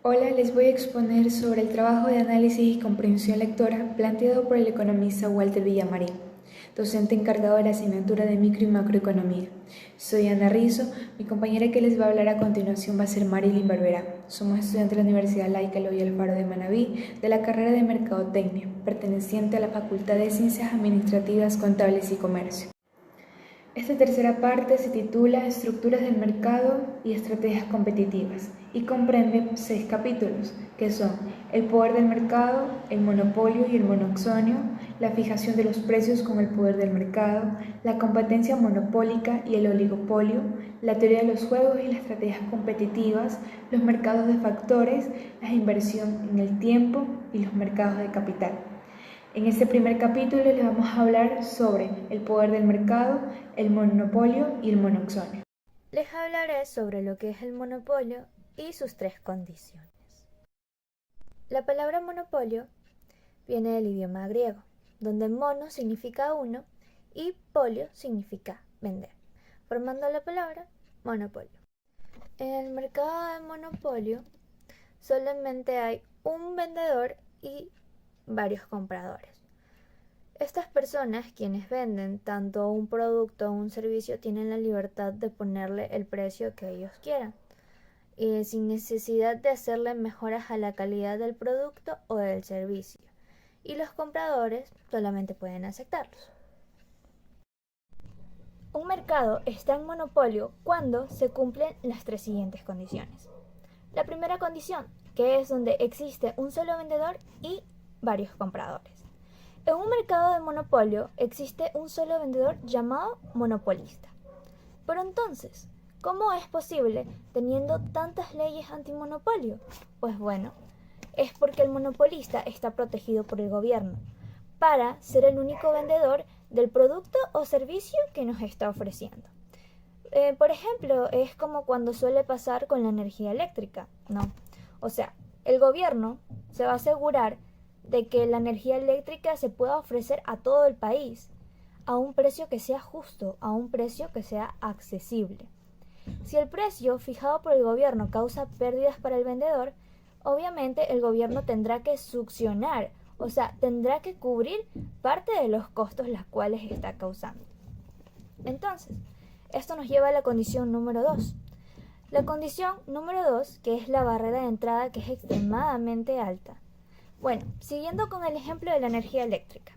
Hola, les voy a exponer sobre el trabajo de análisis y comprensión lectora planteado por el economista Walter Villamarín, docente encargado de la asignatura de micro y macroeconomía. Soy Ana Rizo, mi compañera que les va a hablar a continuación va a ser Marilyn Barbera. Somos estudiantes de la Universidad Laica Eloy Alfaro de Manabí, de la carrera de Mercadotecnia, perteneciente a la Facultad de Ciencias Administrativas, Contables y Comercio. Esta tercera parte se titula Estructuras del mercado y estrategias competitivas y comprende 6 capítulos, que son el poder del mercado, el monopolio y el monoxonio, la fijación de los precios con el poder del mercado, la competencia monopólica y el oligopolio, la teoría de los juegos y las estrategias competitivas, los mercados de factores, la inversión en el tiempo y los mercados de capital. En este primer capítulo les vamos a hablar sobre el poder del mercado, el monopolio y el monoxonio. Les hablaré sobre lo que es el monopolio y sus 3 condiciones. La palabra monopolio viene del idioma griego, donde mono significa uno y polio significa vender, formando la palabra monopolio. En el mercado de monopolio solamente hay un vendedor y varios compradores. Estas personas, quienes venden tanto un producto o un servicio, tienen la libertad de ponerle el precio que ellos quieran, sin necesidad de hacerle mejoras a la calidad del producto o del servicio, y los compradores solamente pueden aceptarlos. Un mercado está en monopolio cuando se cumplen las 3 siguientes condiciones. La primera condición, que es donde existe un solo vendedor y varios compradores. En un mercado de monopolio existe un solo vendedor llamado monopolista. Pero entonces, ¿cómo es posible teniendo tantas leyes antimonopolio? Pues bueno, es porque el monopolista está protegido por el gobierno para ser el único vendedor del producto o servicio que nos está ofreciendo. Por ejemplo, es como cuando suele pasar con la energía eléctrica, ¿no? O sea, el gobierno se va a asegurar de que la energía eléctrica se pueda ofrecer a todo el país a un precio que sea justo, a un precio que sea accesible. Si el precio fijado por el gobierno causa pérdidas para el vendedor, obviamente el gobierno tendrá que succionar, o sea, tendrá que cubrir parte de los costos los cuales está causando. Entonces, esto nos lleva a la condición número 2. La condición número 2, que es la barrera de entrada, que es extremadamente alta. Bueno, siguiendo con el ejemplo de la energía eléctrica.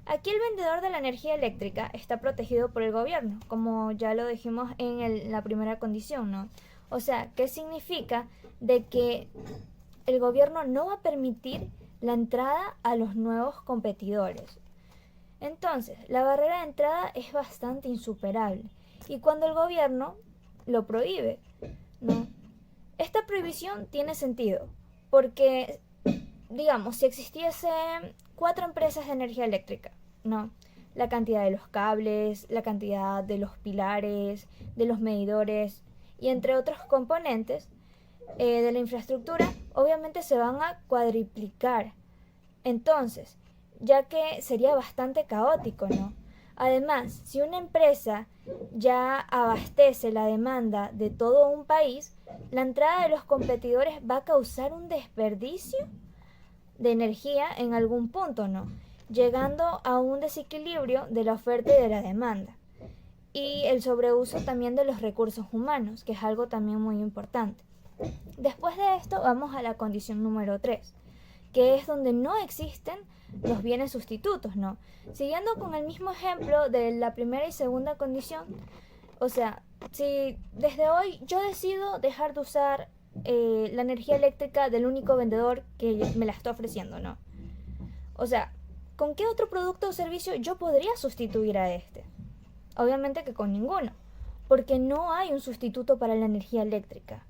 Aquí el vendedor de la energía eléctrica está protegido por el gobierno, como ya lo dijimos en la primera condición, ¿no? O sea, ¿qué significa? De que el gobierno no va a permitir la entrada a los nuevos competidores. Entonces, la barrera de entrada es bastante insuperable. Y cuando el gobierno lo prohíbe, ¿no? Esta prohibición tiene sentido, porque, digamos, si existiesen 4 empresas de energía eléctrica, ¿no? La cantidad de los cables, la cantidad de los pilares, de los medidores y entre otros componentes de la infraestructura, obviamente se van a cuadriplicar. Entonces, ya que sería bastante caótico, ¿no? Además, si una empresa ya abastece la demanda de todo un país, la entrada de los competidores va a causar un desperdicio de energía en algún punto, ¿no? Llegando a un desequilibrio de la oferta y de la demanda. Y el sobreuso también de los recursos humanos, que es algo también muy importante. Después de esto vamos a la condición número 3, que es donde no existen los bienes sustitutos, ¿no? Siguiendo con el mismo ejemplo de la primera y segunda condición, o sea, si desde hoy yo decido dejar de usar la energía eléctrica del único vendedor que me la está ofreciendo, ¿no? O sea, ¿con qué otro producto o servicio yo podría sustituir a este? Obviamente que con ninguno, porque no hay un sustituto para la energía eléctrica.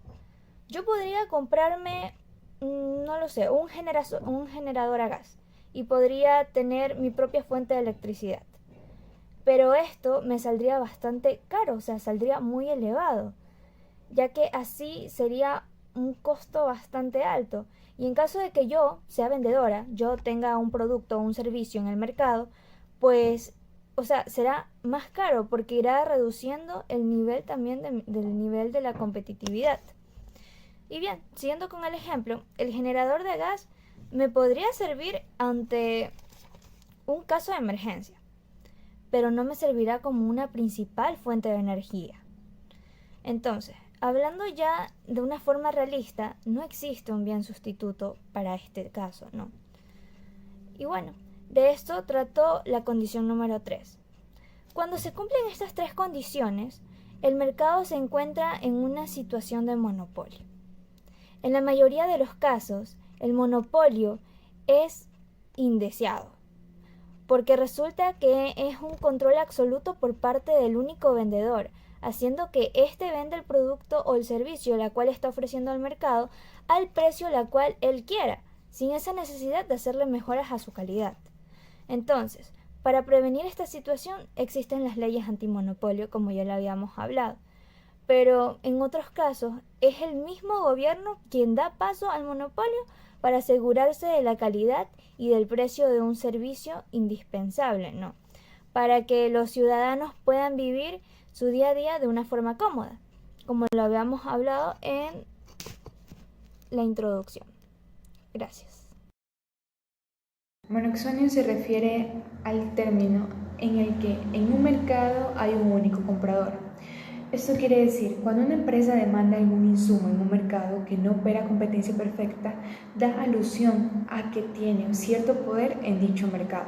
Yo podría comprarme, no lo sé, un generador a gas y podría tener mi propia fuente de electricidad. Pero esto me saldría bastante caro, o sea, saldría muy elevado, ya que así sería un costo bastante alto. Y en caso de que yo sea vendedora, yo tenga un producto o un servicio en el mercado, pues, o sea, será más caro porque irá reduciendo el nivel también del nivel de la competitividad. Y bien, siguiendo con el ejemplo, el generador de gas me podría servir ante un caso de emergencia, pero no me servirá como una principal fuente de energía. Entonces, hablando ya de una forma realista, no existe un bien sustituto para este caso, ¿no? Y bueno, de esto trató la condición número 3. Cuando se cumplen estas tres condiciones, el mercado se encuentra en una situación de monopolio. En la mayoría de los casos, el monopolio es indeseado, porque resulta que es un control absoluto por parte del único vendedor, haciendo que éste venda el producto o el servicio la cual está ofreciendo al mercado al precio la cual él quiera, sin esa necesidad de hacerle mejoras a su calidad. Entonces, para prevenir esta situación existen las leyes antimonopolio, como ya lo habíamos hablado, pero en otros casos es el mismo gobierno quien da paso al monopolio para asegurarse de la calidad y del precio de un servicio indispensable, ¿no? Para que los ciudadanos puedan vivir su día a día de una forma cómoda, como lo habíamos hablado en la introducción. Gracias. Monoxonio se refiere al término en el que en un mercado hay un único comprador. Esto quiere decir, cuando una empresa demanda algún insumo en un mercado que no opera competencia perfecta, da alusión a que tiene un cierto poder en dicho mercado.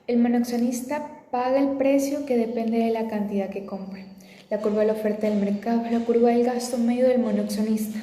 El monoxonista paga el precio que depende de la cantidad que compre. La curva de la oferta del mercado es la curva del gasto medio del monoxonista.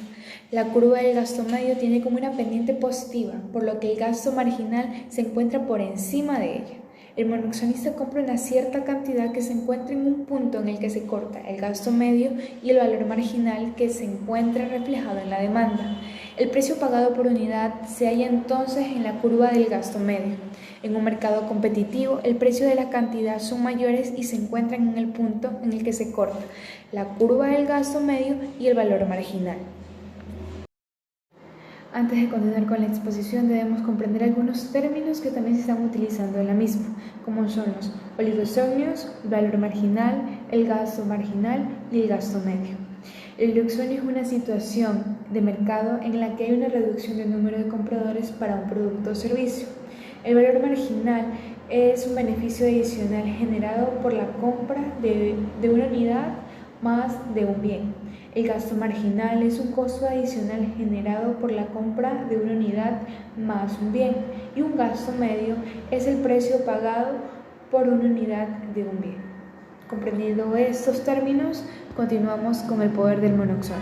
La curva del gasto medio tiene como una pendiente positiva, por lo que el gasto marginal se encuentra por encima de ella. El monoxonista compra una cierta cantidad que se encuentra en un punto en el que se corta el gasto medio y el valor marginal que se encuentra reflejado en la demanda. El precio pagado por unidad se halla entonces en la curva del gasto medio. En un mercado competitivo, el precio de la cantidad son mayores y se encuentran en el punto en el que se corta la curva del gasto medio y el valor marginal. Antes de continuar con la exposición, debemos comprender algunos términos que también se están utilizando en la misma, como son los oligosonios, el valor marginal, el gasto marginal y el gasto medio. El oligosonio es una situación de mercado en la que hay una reducción del número de compradores para un producto o servicio. El valor marginal es un beneficio adicional generado por la compra de una unidad más de un bien. El gasto marginal es un costo adicional generado por la compra de una unidad más un bien. Y un gasto medio es el precio pagado por una unidad de un bien. Comprendiendo estos términos, continuamos con el poder del monoxonio.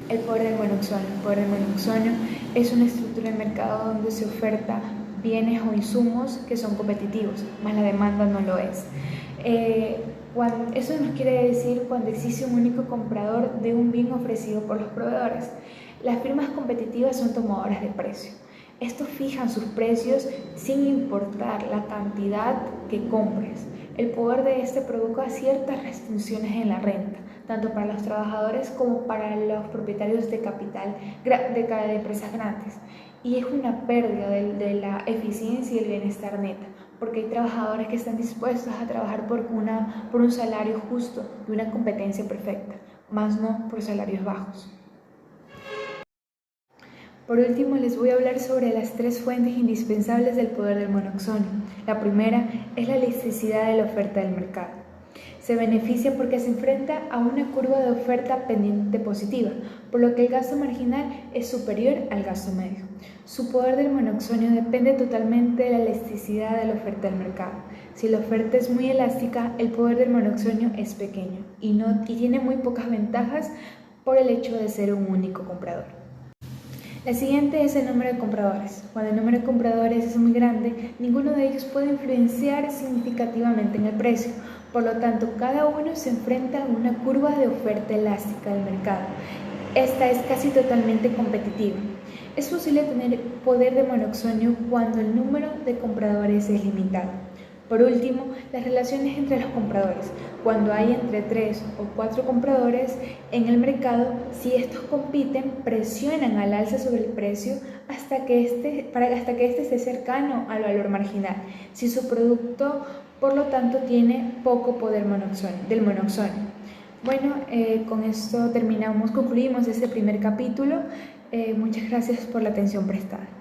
El poder del monoxonio. El poder del monoxonio es una estructura de mercado donde se oferta bienes o insumos que son competitivos, más la demanda no lo es. Eso nos quiere decir cuando existe un único comprador de un bien ofrecido por los proveedores. Las firmas competitivas son tomadoras de precio. Estos fijan sus precios sin importar la cantidad que compres. El poder de este provoca ciertas restricciones en la renta, tanto para los trabajadores como para los propietarios de capital de empresas grandes. Y es una pérdida de la eficiencia y el bienestar neta, porque hay trabajadores que están dispuestos a trabajar por un salario justo y una competencia perfecta, más no por salarios bajos. Por último, les voy a hablar sobre las tres fuentes indispensables del poder del monoxonio. La primera es la elasticidad de la oferta del mercado. Se beneficia porque se enfrenta a una curva de oferta pendiente positiva, por lo que el gasto marginal es superior al gasto medio. Su poder del monoxonio depende totalmente de la elasticidad de la oferta del mercado. Si la oferta es muy elástica, el poder del monoxonio es pequeño y tiene muy pocas ventajas por el hecho de ser un único comprador. La siguiente es el número de compradores. Cuando el número de compradores es muy grande, ninguno de ellos puede influenciar significativamente en el precio. Por lo tanto, cada uno se enfrenta a una curva de oferta elástica del mercado. Esta es casi totalmente competitiva. Es posible tener poder de monoxonio cuando el número de compradores es limitado. Por último, las relaciones entre los compradores. Cuando hay entre 3 o 4 compradores en el mercado, si estos compiten, presionan al alza sobre el precio hasta que este esté cercano al valor marginal. Si su producto, por lo tanto, tiene poco poder del monoxonio. Bueno, con esto concluimos este primer capítulo. Muchas gracias por la atención prestada.